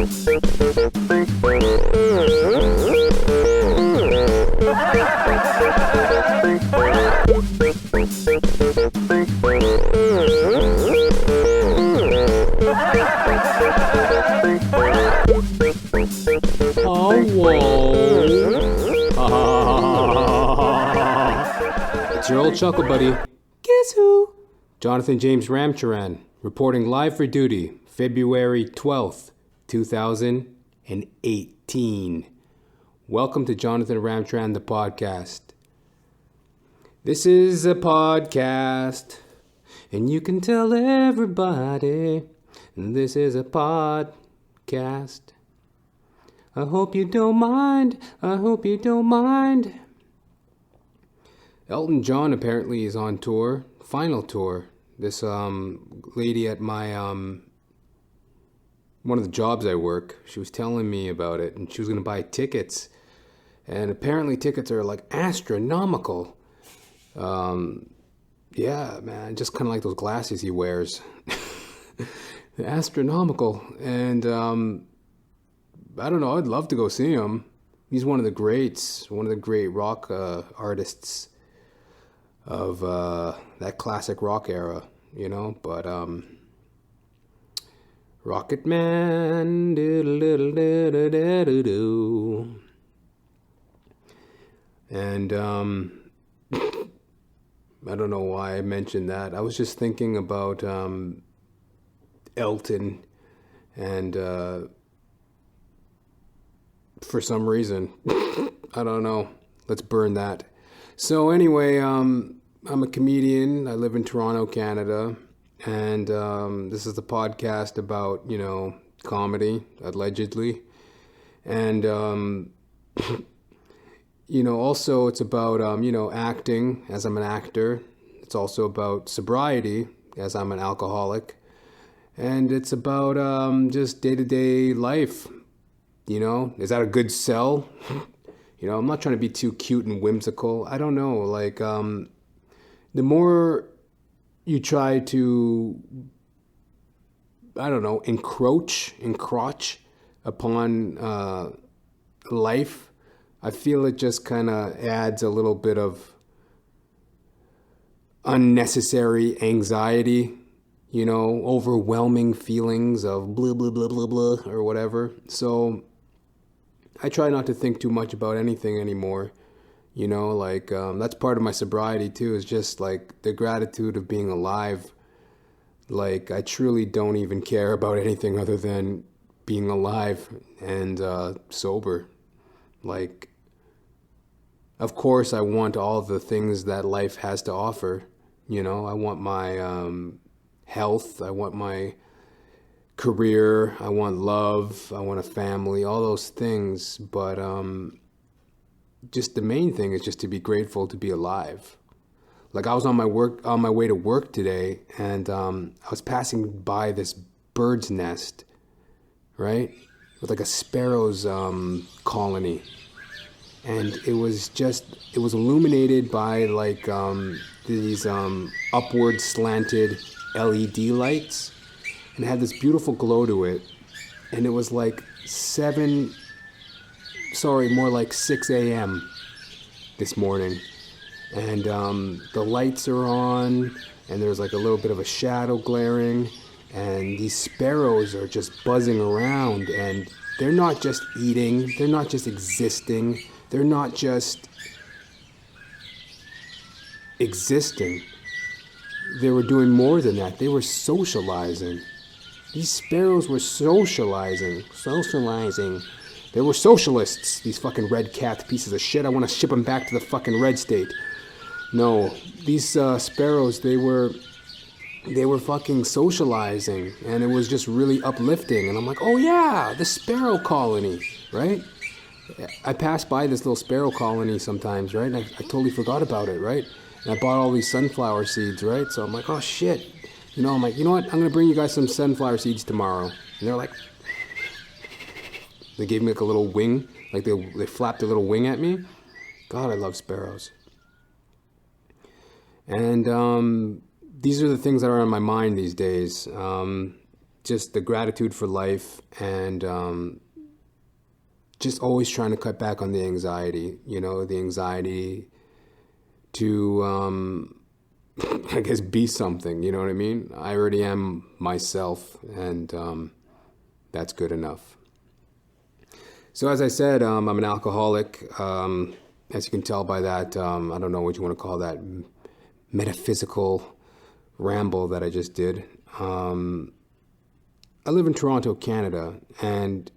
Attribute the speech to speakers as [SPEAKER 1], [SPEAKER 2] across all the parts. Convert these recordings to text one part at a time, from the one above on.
[SPEAKER 1] It's your old chuckle buddy. Guess who? Johnathan James Ramcharan, reporting live for duty, February 12th, 2018. Welcome to Johnathan Ramcharan, the podcast. This is a podcast, and you can tell everybody this is a podcast. I hope you don't mind. I hope you don't mind. Elton John apparently is on tour, final tour. This lady at my one of the jobs I work, she was telling me about it, and she was going to buy tickets. And apparently tickets are like astronomical. Yeah, man, just kind of like those glasses he wears. Astronomical. And I don't know, I'd love to go see him. He's one of the greats, one of the great rock artists of that classic rock era, you know. But Rocket Man, do-do-do-do-do-do-do. And I don't know why I mentioned that. I was just thinking about Elton, and for some reason, I don't know. Let's burn that. So anyway, I'm a comedian. I live in Toronto, Canada, and this is the podcast about, you know, comedy, allegedly, and you know, also it's about you know, acting, as I'm an actor. It's also about sobriety, as I'm an alcoholic, and it's about just day-to-day life. You know, is that a good sell? You know, I'm not trying to be too cute and whimsical. I don't know. Like, the more you try to, I don't know, encroach upon life, I feel it just kind of adds a little bit of unnecessary anxiety, you know, overwhelming feelings of blah, blah, blah, blah, blah, or whatever. So I try not to think too much about anything anymore, you know, like, that's part of my sobriety too, is just like the gratitude of being alive. Like, I truly don't even care about anything other than being alive and sober. Like, of course I want all the things that life has to offer, you know. I want my health, I want my career, I want love, I want a family, all those things, but just the main thing is just to be grateful to be alive. Like, I was on my way to work today, and I was passing by this bird's nest, right, with like a sparrow's colony, and it was illuminated by like these upward slanted LED lights. And it had this beautiful glow to it. And it was like 6 a.m. this morning. And the lights are on, and there's like a little bit of a shadow glaring. And these sparrows are just buzzing around. And they're not just eating, they're not just existing, they're not just existing. They were doing more than that. They were socializing. These sparrows were socializing. They were socialists, these fucking red cat pieces of shit. I want to ship them back to the fucking red state. No, these sparrows, they were fucking socializing, and it was just really uplifting. And I'm like, oh yeah, the sparrow colony, right? I pass by this little sparrow colony sometimes, right? And I totally forgot about it, right? And I bought all these sunflower seeds, right? So I'm like, oh shit. You know, I'm like, you know what? I'm going to bring you guys some sunflower seeds tomorrow. And they're like, they gave me like a little wing. Like they flapped a little wing at me. God, I love sparrows. And these are the things that are on my mind these days. just the gratitude for life, and just always trying to cut back on the anxiety, the anxiety to, I guess, be something, you know what I mean? I already am myself, and that's good enough. So as I said, I'm an alcoholic. As you can tell by that, I don't know what you want to call that, metaphysical ramble that I just did. I live in Toronto, Canada, and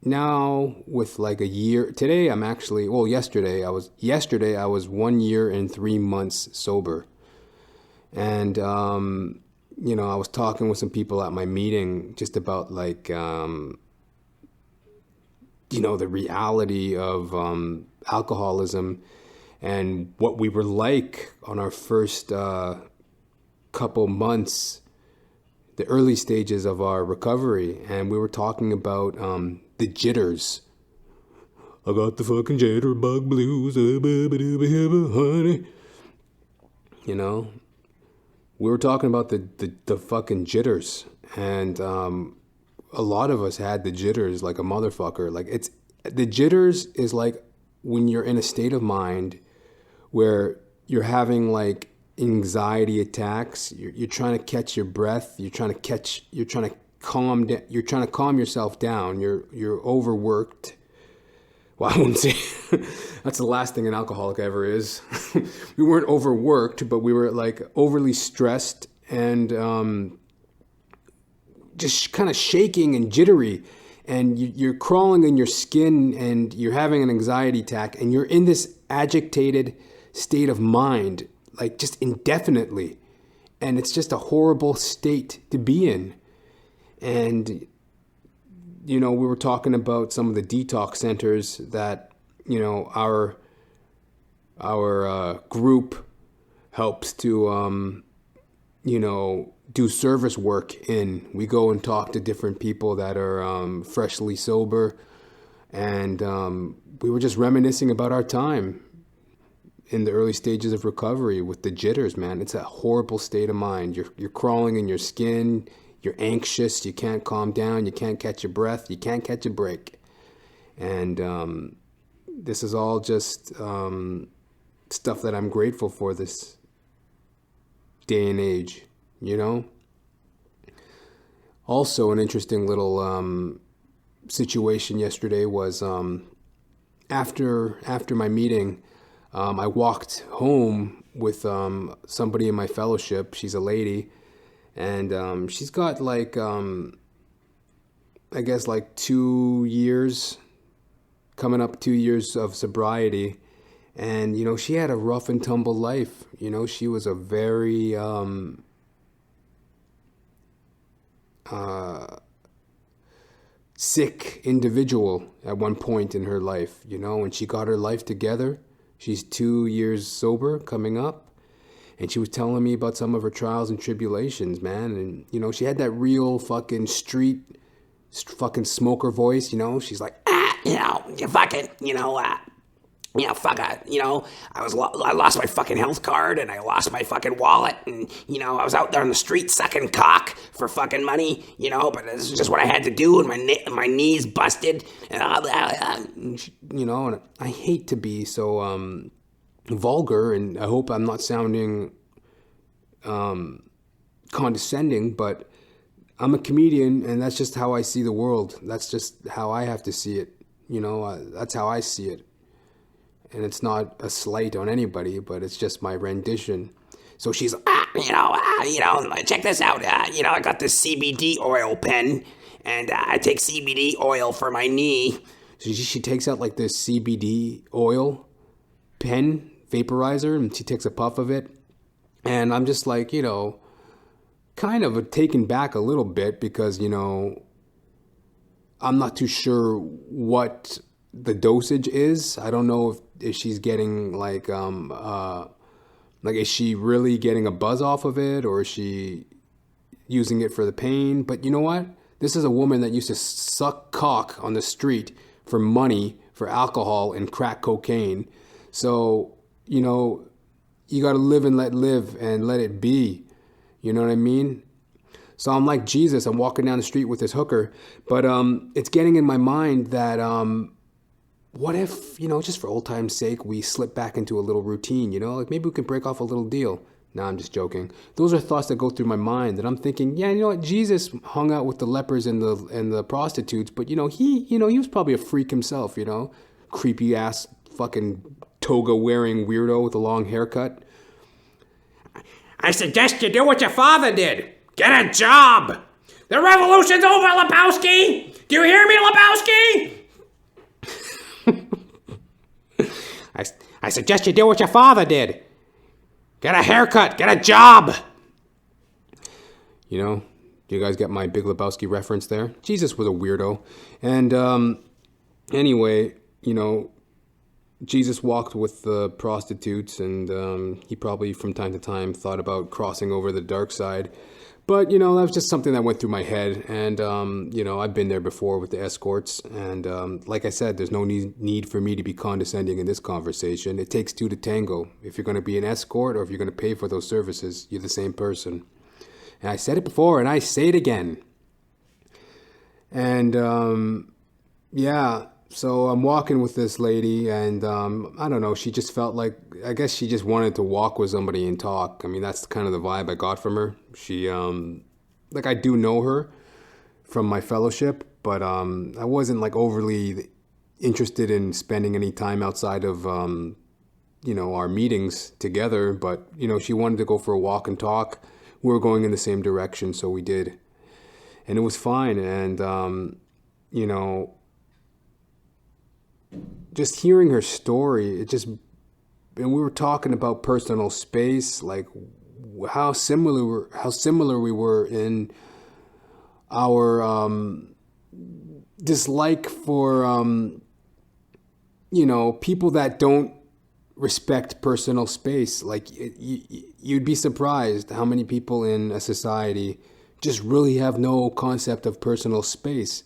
[SPEAKER 1] now with like a year, today I'm actually, yesterday I was 1 year and 3 months sober. And, I was talking with some people at my meeting just about like, the reality of alcoholism and what we were like on our first couple months, the early stages of our recovery. And we were talking about the jitters. I got the fucking jitterbug blues, honey. We were talking about the fucking jitters, and a lot of us had the jitters like a motherfucker. Like, it's the jitters is like when you're in a state of mind where you're having like anxiety attacks. You're trying to catch your breath. You're trying to calm yourself down. You're overworked. Well, I wouldn't say that's the last thing an alcoholic ever is. We weren't overworked, but we were like overly stressed and just kind of shaking and jittery. And you're crawling in your skin and you're having an anxiety attack and you're in this agitated state of mind, like just indefinitely. And it's just a horrible state to be in. And we were talking about some of the detox centers that, our group helps to, do service work in. We go and talk to different people that are freshly sober. And we were just reminiscing about our time in the early stages of recovery with the jitters, man. It's a horrible state of mind. You're crawling in your skin. You're anxious, you can't calm down, you can't catch your breath, you can't catch a break. And this is all just stuff that I'm grateful for this day and age, Also, an interesting little situation yesterday was after my meeting, I walked home with somebody in my fellowship. She's a lady. And she's got like, I guess like 2 years, coming up 2 years of sobriety. And, she had a rough and tumble life. She was a very sick individual at one point in her life, and she got her life together. She's 2 years sober coming up. And she was telling me about some of her trials and tribulations, man. And, she had that real fucking street, fucking smoker voice, She's like, you fucking, fuck it, I lost my fucking health card and I lost my fucking wallet. And, I was out there on the street sucking cock for fucking money, but this is just what I had to do. And my knees busted. And, and I hate to be so vulgar, and I hope I'm not sounding condescending, but I'm a comedian, and that's just how I see the world. That's just how I have to see it. That's how I see it. And it's not a slight on anybody, but it's just my rendition. So she's, check this out. I got this CBD oil pen, and I take CBD oil for my knee. So she takes out like this CBD oil pen vaporizer, and she takes a puff of it. And I'm just like, kind of taken back a little bit because, I'm not too sure what the dosage is. I don't know if she's getting like is she really getting a buzz off of it, or is she using it for the pain? But you know what? This is a woman that used to suck cock on the street for money, for alcohol and crack cocaine. So, you got to live and let live and let it be. You know what I mean? So I'm like Jesus. I'm walking down the street with this hooker, but it's getting in my mind that what if, just for old time's sake, we slip back into a little routine, like maybe we can break off a little deal. No, I'm just joking. Those are thoughts that go through my mind, and I'm thinking, yeah, you know what? Jesus hung out with the lepers and the prostitutes, but he was probably a freak himself, creepy ass fucking toga wearing weirdo with a long haircut.
[SPEAKER 2] I suggest you do what your father did. Get a job. The revolution's over, Lebowski. Do you hear me, Lebowski? I suggest you do what your father did. Get a haircut. Get a job.
[SPEAKER 1] Do you guys get my Big Lebowski reference there? Jesus was a weirdo. And anyway, Jesus walked with the prostitutes, and he probably from time to time thought about crossing over the dark side. But, that was just something that went through my head. And, I've been there before with the escorts. And like I said, there's no need for me to be condescending in this conversation. It takes two to tango. If you're going to be an escort or if you're going to pay for those services, you're the same person. And I said it before and I say it again. And, yeah. So I'm walking with this lady, and I don't know, she just felt like, I guess she just wanted to walk with somebody and talk. I mean, that's kind of the vibe I got from her. She, I do know her from my fellowship, but I wasn't overly interested in spending any time outside of, our meetings together. But, she wanted to go for a walk and talk. We were going in the same direction, so we did. And it was fine. And, just hearing her story, and we were talking about personal space, like how similar we were in our dislike for people that don't respect personal space. Like you'd be surprised how many people in a society just really have no concept of personal space.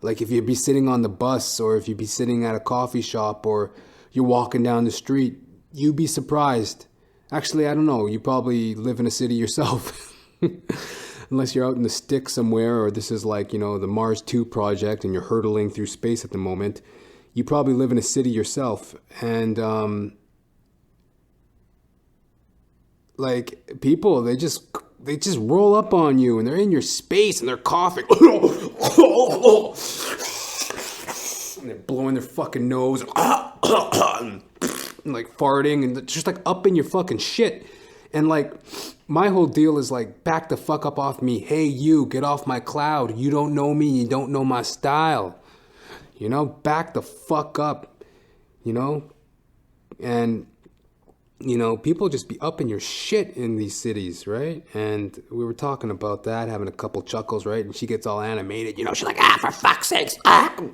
[SPEAKER 1] Like if you'd be sitting on the bus, or if you'd be sitting at a coffee shop, or you're walking down the street, you'd be surprised. Actually, I don't know. You probably live in a city yourself. Unless you're out in the sticks somewhere, or this is the Mars 2 project and you're hurtling through space at the moment. You probably live in a city yourself. And people, they just roll up on you, and they're in your space, and they're coughing. And they're blowing their fucking nose. And farting, and just up in your fucking shit. And my whole deal is back the fuck up off me. Hey, you, get off my cloud. You don't know me. You don't know my style. Back the fuck up. And people just be up in your shit in these cities, right? And we were talking about that, having a couple chuckles, right? And she gets all animated,
[SPEAKER 2] she's like, for fuck's sakes, I'd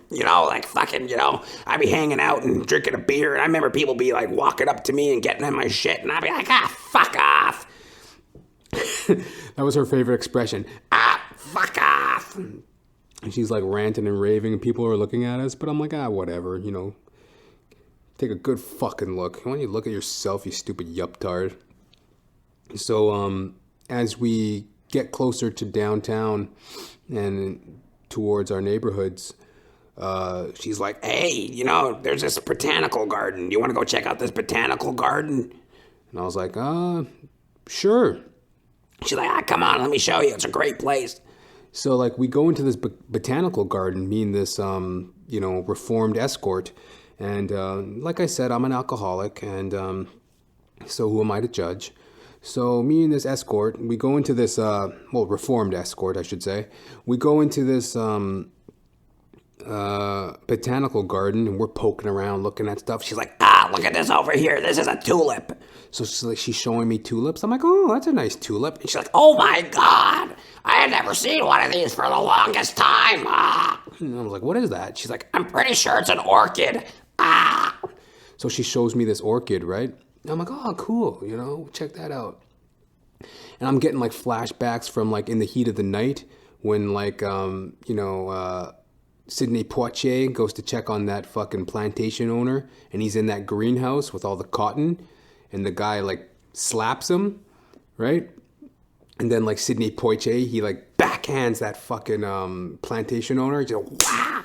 [SPEAKER 2] be hanging out and drinking a beer, and I remember people be walking up to me and getting in my shit, and I'd be like, fuck off.
[SPEAKER 1] That was her favorite expression.
[SPEAKER 2] Fuck off.
[SPEAKER 1] And she's ranting and raving, and people are looking at us, but I'm like, whatever, Take a good fucking look. Why don't you look at yourself, you stupid yup-tard? So, as we get closer to downtown and towards our neighborhoods,
[SPEAKER 2] she's like, hey, there's this botanical garden. Do you want to go check out this botanical garden?
[SPEAKER 1] And I was like, sure.
[SPEAKER 2] She's like, come on, let me show you. It's a great place.
[SPEAKER 1] So, we go into this botanical garden, me and this, reformed escort. And like I said, I'm an alcoholic, and so who am I to judge? So me and this escort, we go into this, reformed escort, I should say. We go into this botanical garden, and we're poking around, looking at stuff.
[SPEAKER 2] She's like, look at this over here. This is a tulip.
[SPEAKER 1] So she's showing me tulips. I'm like, oh, that's a nice tulip.
[SPEAKER 2] And she's like, oh my God, I had never seen one of these for the longest time.
[SPEAKER 1] And I was like, what is that? She's like,
[SPEAKER 2] I'm pretty sure it's an orchid.
[SPEAKER 1] So she shows me this orchid, right? I'm like, oh, cool, check that out. And I'm getting flashbacks from in the heat of the night when Sidney Poitier goes to check on that fucking plantation owner, and he's in that greenhouse with all the cotton, and the guy slaps him, right? And then Sidney Poitier, he backhands that fucking plantation owner. He just wah!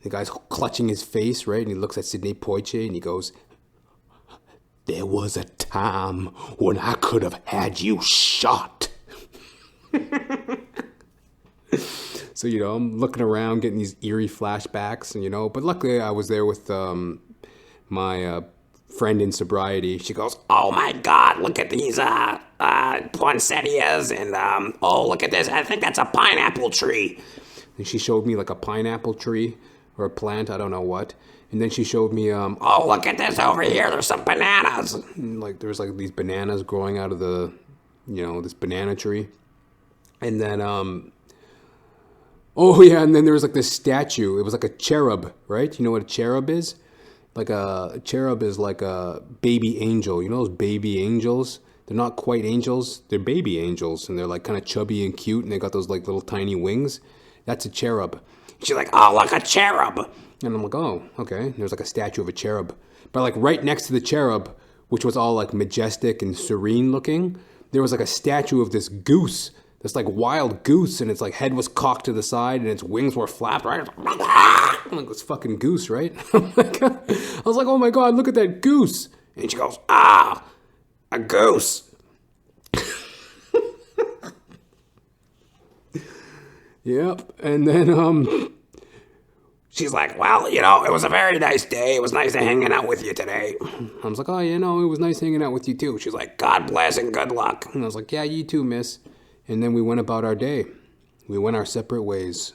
[SPEAKER 1] The guy's clutching his face, right? And he looks at Sidney Poitier and he goes, "There was a time when I could have had you shot." So, I'm looking around, getting these eerie flashbacks, and, but luckily I was there with my friend in sobriety. She goes,
[SPEAKER 2] Oh my God, look at these poinsettias and oh, look at this. I think that's a pineapple tree.
[SPEAKER 1] and she showed me like a pineapple tree or a plant, I don't know what. And then she showed me,
[SPEAKER 2] oh, look at this over here. There's some bananas.
[SPEAKER 1] like there was like these bananas growing out of the, this banana tree. And then, oh yeah, and then there was like this statue. It was like a cherub, right? You know what a cherub is? Like a cherub is like a baby angel. You know those baby angels? They're not quite angels. They're baby angels. And they're like kind of chubby and cute. And they got those like little tiny wings. That's a cherub.
[SPEAKER 2] She's like, oh, look, a cherub.
[SPEAKER 1] And I'm like, oh, okay. There's like a statue of a cherub. But like right next to the cherub, which was all like majestic and serene looking, there was like a statue of this goose. This like wild goose, and its like head was cocked to the side, and its wings were flapped, right? I'm like, this fucking goose, right? I was like, oh my God, look at that goose.
[SPEAKER 2] And she goes, ah, a goose.
[SPEAKER 1] Yep. And then,
[SPEAKER 2] she's like, well, it was a very nice day. It was nice hanging out with you today.
[SPEAKER 1] I was like, oh, it was nice hanging out with you too.
[SPEAKER 2] She's like, God bless and good luck.
[SPEAKER 1] And I was like, yeah, you too, miss. And then we went about our day. We went our separate ways.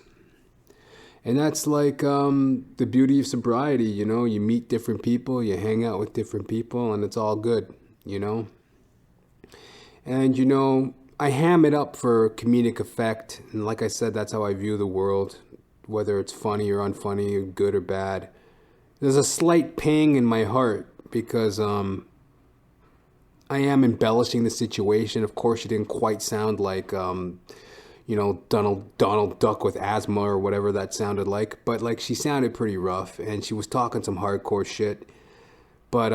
[SPEAKER 1] And that's like the beauty of sobriety, You meet different people, you hang out with different people, and it's all good, And, I ham it up for comedic effect. And like I said, that's how I view the world, whether it's funny or unfunny, or good or bad. There's a slight pang in my heart because I am embellishing the situation. Of course, she didn't quite sound like, Donald Duck with asthma or whatever that sounded like. But, like, she sounded pretty rough, and she was talking some hardcore shit. But,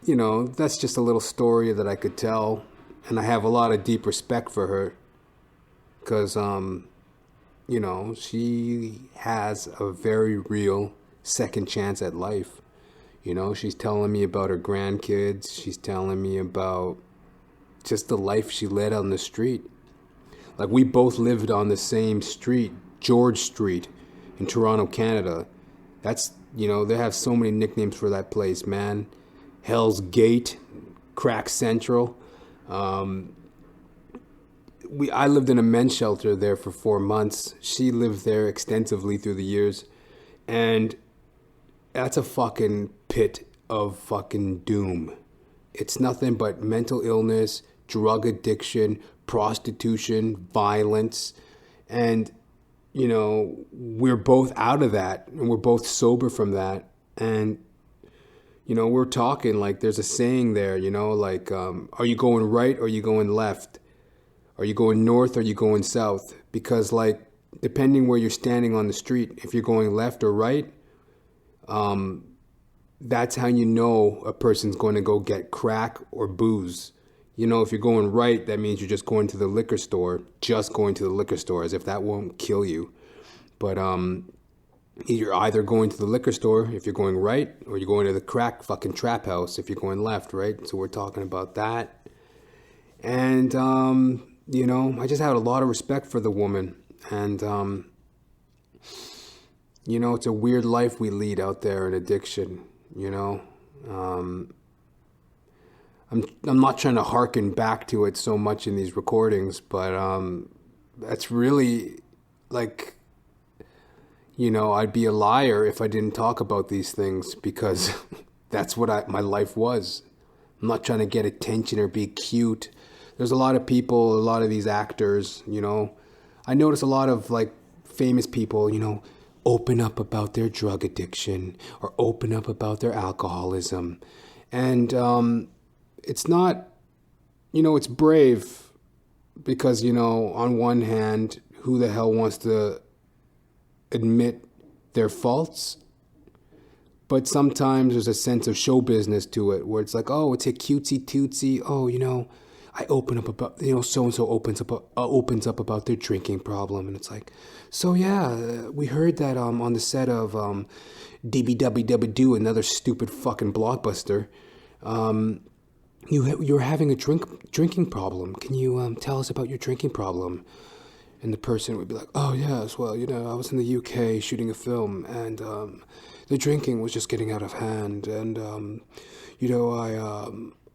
[SPEAKER 1] that's just a little story that I could tell. And I have a lot of deep respect for her. Because, she has a very real second chance at life. She's telling me about her grandkids. She's telling me about just the life she led on the street. Like, we both lived on the same street, George Street, in Toronto, Canada. That's, they have so many nicknames for that place, man. Hell's Gate, Crack Central. I lived in a men's shelter there for 4 months. She lived there extensively through the years. And that's a fucking pit of fucking doom. It's nothing but mental illness, drug addiction, prostitution, violence. And, we're both out of that. And we're both sober from that. And, we're talking like there's a saying there, like, are you going right or are you going left? Are you going north or are you going south? Because, like, depending where you're standing on the street, if you're going left or right, that's how you know a person's going to go get crack or booze. If you're going right, that means you're just going to the liquor store, as if that won't kill you. But you're either going to the liquor store if you're going right, or you're going to the crack fucking trap house if you're going left, right? So we're talking about that. And, I just had a lot of respect for the woman. And, it's a weird life we lead out there in addiction, I'm not trying to hearken back to it so much in these recordings, but that's really like, I'd be a liar if I didn't talk about these things because that's what my life was. I'm not trying to get attention or be cute. There's a lot of people, a lot of these actors, I notice a lot of like famous people, open up about their drug addiction or open up about their alcoholism. And it's not, it's brave because, on one hand, who the hell wants to admit their faults? But sometimes there's a sense of show business to it where it's like, oh, it's a cutesy tootsie. Oh, I open up about, so and so opens up about their drinking problem, and it's like, so yeah, we heard that on the set of DBWW, another stupid fucking blockbuster, you're having a drinking problem. Can you tell us about your drinking problem? And the person would be like, oh yes, well, I was in the UK shooting a film, and the drinking was just getting out of hand, and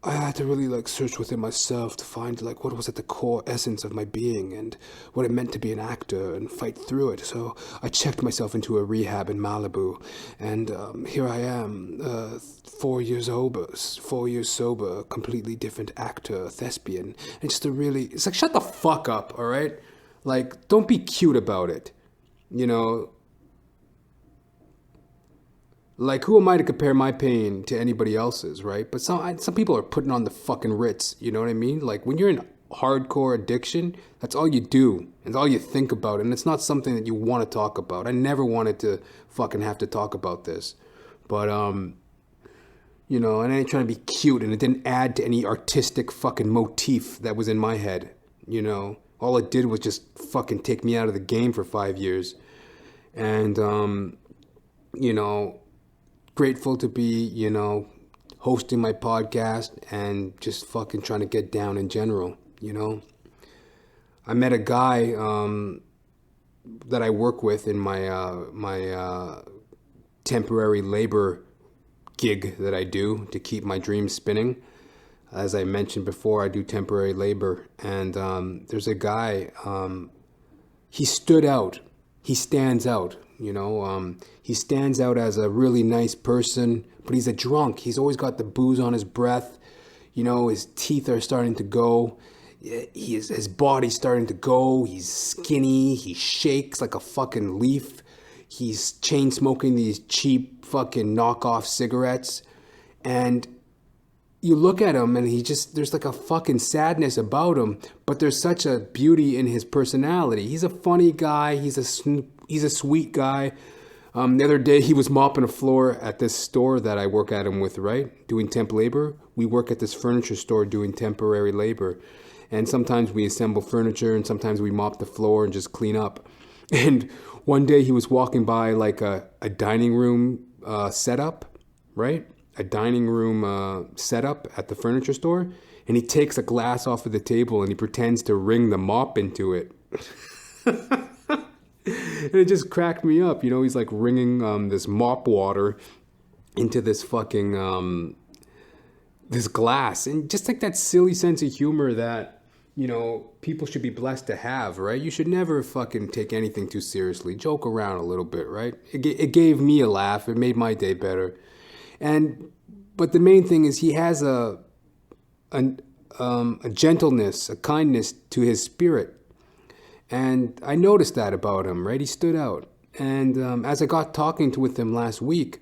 [SPEAKER 1] I had to really like search within myself to find like what was at the core essence of my being and what it meant to be an actor and fight through it. So I checked myself into a rehab in Malibu, and here I am, 4 years sober, completely different actor, thespian, and just it's like, shut the fuck up, all right? Like, don't be cute about it, Like, who am I to compare my pain to anybody else's, right? But some people are putting on the fucking Ritz, you know what I mean? Like, when you're in hardcore addiction, that's all you do. It's all you think about. And it's not something that you want to talk about. I never wanted to fucking have to talk about this. But, and I ain't trying to be cute, and it didn't add to any artistic fucking motif that was in my head, All it did was just fucking take me out of the game for 5 years. And, grateful to be, hosting my podcast and just fucking trying to get down in general, I met a guy that I work with in my temporary labor gig that I do to keep my dreams spinning. As I mentioned before, I do temporary labor, and there's a guy, he stood out. He stands out, he stands out as a really nice person, but he's a drunk. He's always got the booze on his breath. His teeth are starting to go. His body's starting to go. He's skinny. He shakes like a fucking leaf. He's chain smoking these cheap fucking knockoff cigarettes. And you look at him and there's like a fucking sadness about him, but there's such a beauty in his personality. He's a funny guy. He's a sweet guy. The other day he was mopping a floor at this store that I work at him with, right? Doing temp labor. We work at this furniture store doing temporary labor. And sometimes we assemble furniture, and sometimes we mop the floor and just clean up. And one day he was walking by like a dining room setup, right? A dining room setup at the furniture store, and he takes a glass off of the table and he pretends to wring the mop into it. And it just cracked me up. He's like wringing this mop water into this fucking this glass, and just like that silly sense of humor that people should be blessed to have, right? You should never fucking take anything too seriously. Joke around a little bit, right? It gave me a laugh. It made my day better. But the main thing is he has a gentleness, a kindness to his spirit. And I noticed that about him, right? He stood out. And as I got talking with him last week,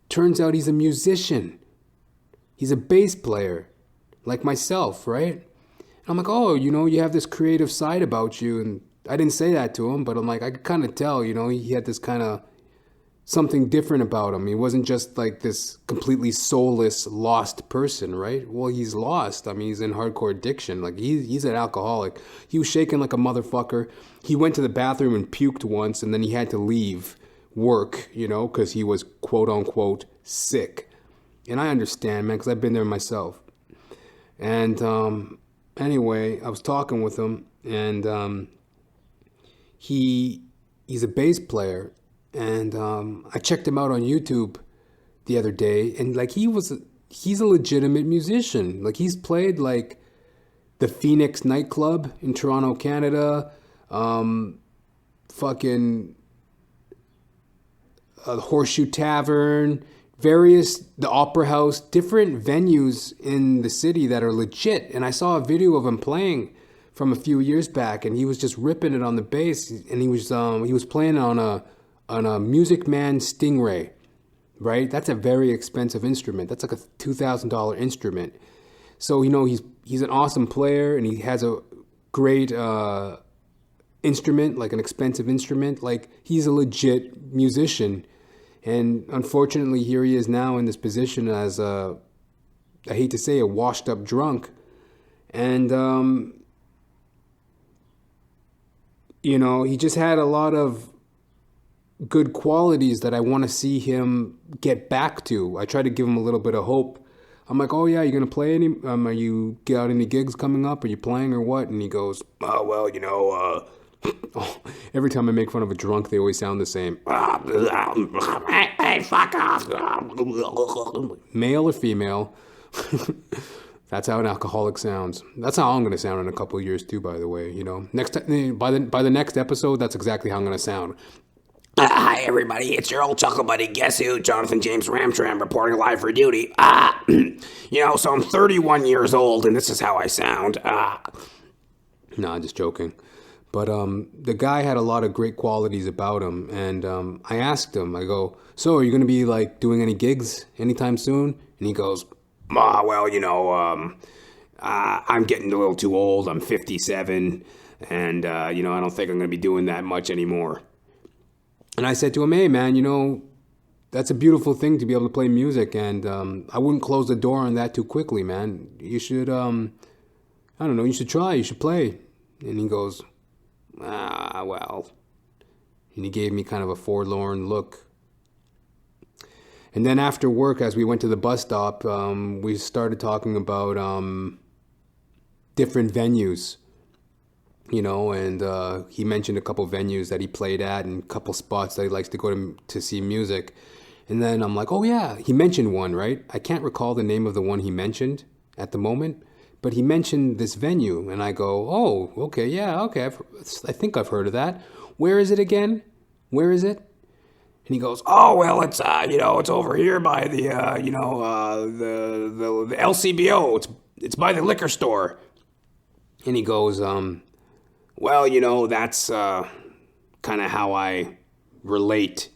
[SPEAKER 1] turns out he's a musician. He's a bass player, like myself, right? And I'm like, oh, you have this creative side about you. And I didn't say that to him, but I'm like, I could kind of tell, he had this kind of something different about him. He wasn't just like this completely soulless, lost person, right? Well, he's lost. I mean, he's in hardcore addiction. Like, he's an alcoholic. He was shaking like a motherfucker. He went to the bathroom and puked once, and then he had to leave work, because he was quote-unquote sick. And I understand, man, because I've been there myself. And anyway, I was talking with him, and he's a bass player. And I checked him out on YouTube the other day, and like he's a legitimate musician. Like, he's played like the Phoenix nightclub in Toronto, Canada, fucking Horseshoe Tavern, the Opera House, different venues in the city that are legit. And I saw a video of him playing from a few years back, and he was just ripping it on the bass, and he was playing on a Music Man Stingray, right? That's a very expensive instrument. That's like a $2,000 instrument. So, he's an awesome player, and he has a great instrument, like an expensive instrument. Like, he's a legit musician. And unfortunately, here he is now in this position as I hate to say, a washed up drunk. And, he just had a lot of good qualities that I want to see him get back to. I try to give him a little bit of hope. I'm like, oh yeah, you gonna play any? Are you got any gigs coming up? Are you playing or what? And he goes, oh well, every time I make fun of a drunk, they always sound the same.
[SPEAKER 2] Hey, fuck off.
[SPEAKER 1] Male or female? That's how an alcoholic sounds. That's how I'm gonna sound in a couple of years too. By the way, next by the next episode, that's exactly how I'm gonna sound.
[SPEAKER 2] Hi, everybody. It's your old chuckle buddy. Guess who? Jonathan James Ramcharan reporting live for duty. So I'm 31 years old, and this is how I sound.
[SPEAKER 1] No, I'm just joking. But the guy had a lot of great qualities about him, and I asked him, I go, so are you going to be, doing any gigs anytime soon? And he goes, I'm getting a little too old. I'm 57, and, I don't think I'm going to be doing that much anymore. And I said to him, hey, man, that's a beautiful thing to be able to play music, and I wouldn't close the door on that too quickly, man. You should, you should try, you should play. And he goes, well. And he gave me kind of a forlorn look. And then after work, as we went to the bus stop, we started talking about different venues. And he mentioned a couple venues that he played at and a couple spots that he likes to go to see music. And then I'm like, oh yeah, he mentioned one, right? I can't recall the name of the one he mentioned at the moment, but he mentioned this venue. And I go, oh, okay, yeah, okay. I think I've heard of that. Where is it again? Where is it? And he goes, oh, well, it's, it's over here by the, the LCBO. It's by the liquor store. And he goes, well, that's kind of how I relate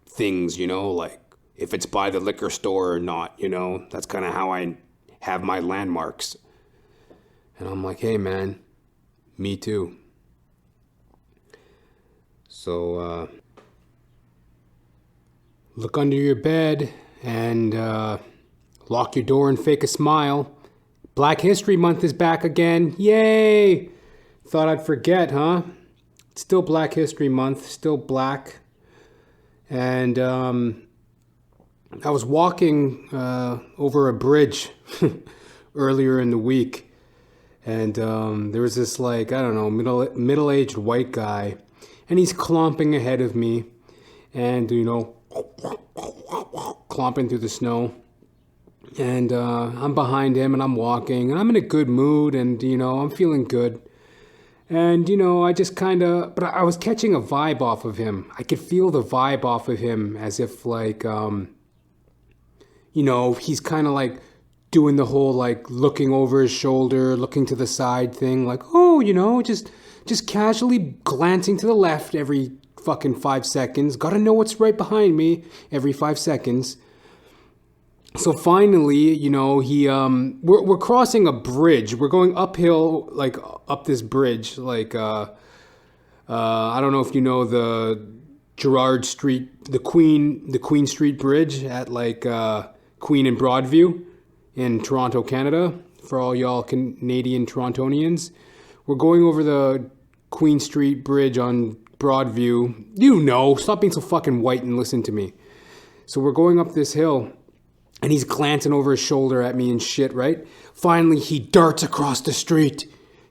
[SPEAKER 1] things, like if it's by the liquor store or not, that's kind of how I have my landmarks. And I'm like, hey, man, me too. So look under your bed and lock your door and fake a smile. Black History Month is back again. Yay! Thought I'd forget, huh? It's still Black History Month, still black. And I was walking over a bridge earlier in the week. And there was this, middle-aged white guy. And he's clomping ahead of me. And, clomping through the snow. And I'm behind him and I'm walking. And I'm in a good mood and, I'm feeling good. And, I just but I was catching a vibe off of him. I could feel the vibe off of him as if he's kind of doing the whole looking over his shoulder, looking to the side thing. Just casually glancing to the left every fucking 5 seconds. Gotta know what's right behind me every 5 seconds. So finally, we're crossing a bridge. We're going uphill, up this bridge. I don't know if you know the Gerrard Street, the Queen Street Bridge at Queen and Broadview in Toronto, Canada. For all y'all Canadian Torontonians, we're going over the Queen Street Bridge on Broadview. Stop being so fucking white and listen to me. So we're going up this hill. And he's glancing over his shoulder at me and shit, right? Finally, he darts across the street,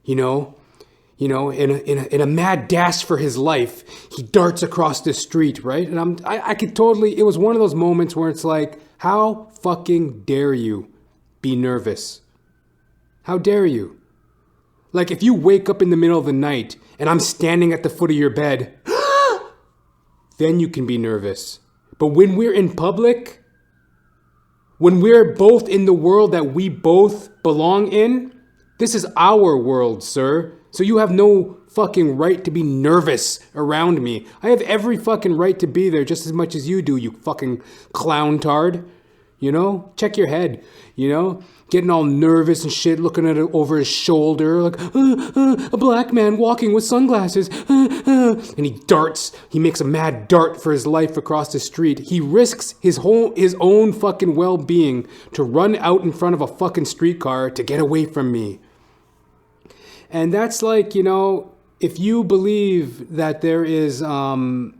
[SPEAKER 1] in a mad dash for his life. He darts across the street, right? And I could totally, it was one of those moments where it's like, how fucking dare you be nervous? How dare you? If you wake up in the middle of the night and I'm standing at the foot of your bed, then you can be nervous. But when we're in public, when we're both in the world that we both belong in, this is our world, sir. So you have no fucking right to be nervous around me. I have every fucking right to be there just as much as you do, you fucking clown tard. You know, check your head, you know, getting all nervous and shit, looking at it over his shoulder, like, a black man walking with sunglasses, and he makes a mad dart for his life across the street. He risks his own fucking well-being to run out in front of a fucking streetcar to get away from me. And that's like, you know, if you believe that there is an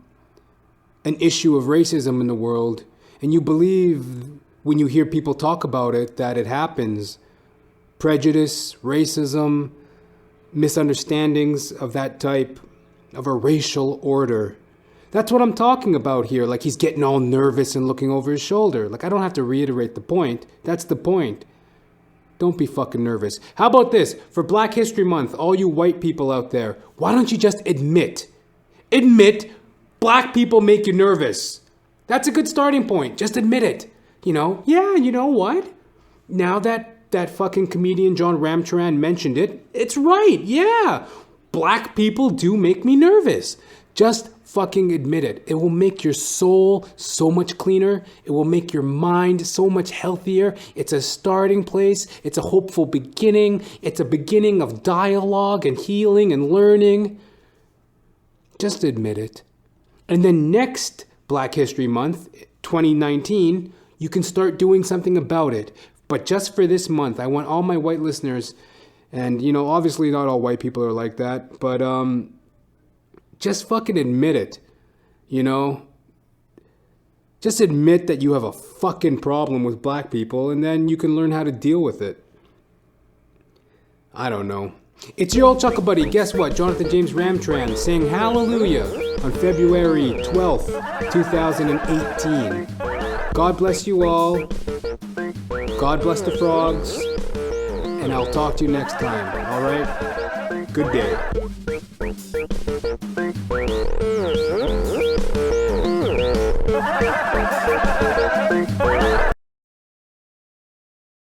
[SPEAKER 1] issue of racism in the world, and you believe when you hear people talk about it that it happens, prejudice, racism, misunderstandings of that type, of a racial order. That's what I'm talking about here. Like, he's getting all nervous and looking over his shoulder. Like, I don't have to reiterate the point. That's the point. Don't be fucking nervous. How about this? For Black History Month, all you white people out there, why don't you just admit black people make you nervous? That's a good starting point. Just admit it. You know, yeah, you know what? Now that fucking comedian John Ramcharan mentioned it, it's right, yeah. Black people do make me nervous. Just fucking admit it. It will make your soul so much cleaner. It will make your mind so much healthier. It's a starting place. It's a hopeful beginning. It's a beginning of dialogue and healing and learning. Just admit it. And then next Black History Month, 2019, you can start doing something about it. But just for this month, I want all my white listeners, and, you know, obviously not all white people are like that, but just fucking admit it, you know? Just admit that you have a fucking problem with black people, and then you can learn how to deal with it. I don't know. It's your old chuckle buddy, guess what? Johnathan James Ramcharan saying hallelujah on February 12th, 2018. God bless you all. God bless the frogs. And I'll talk to you next time, alright? Good day.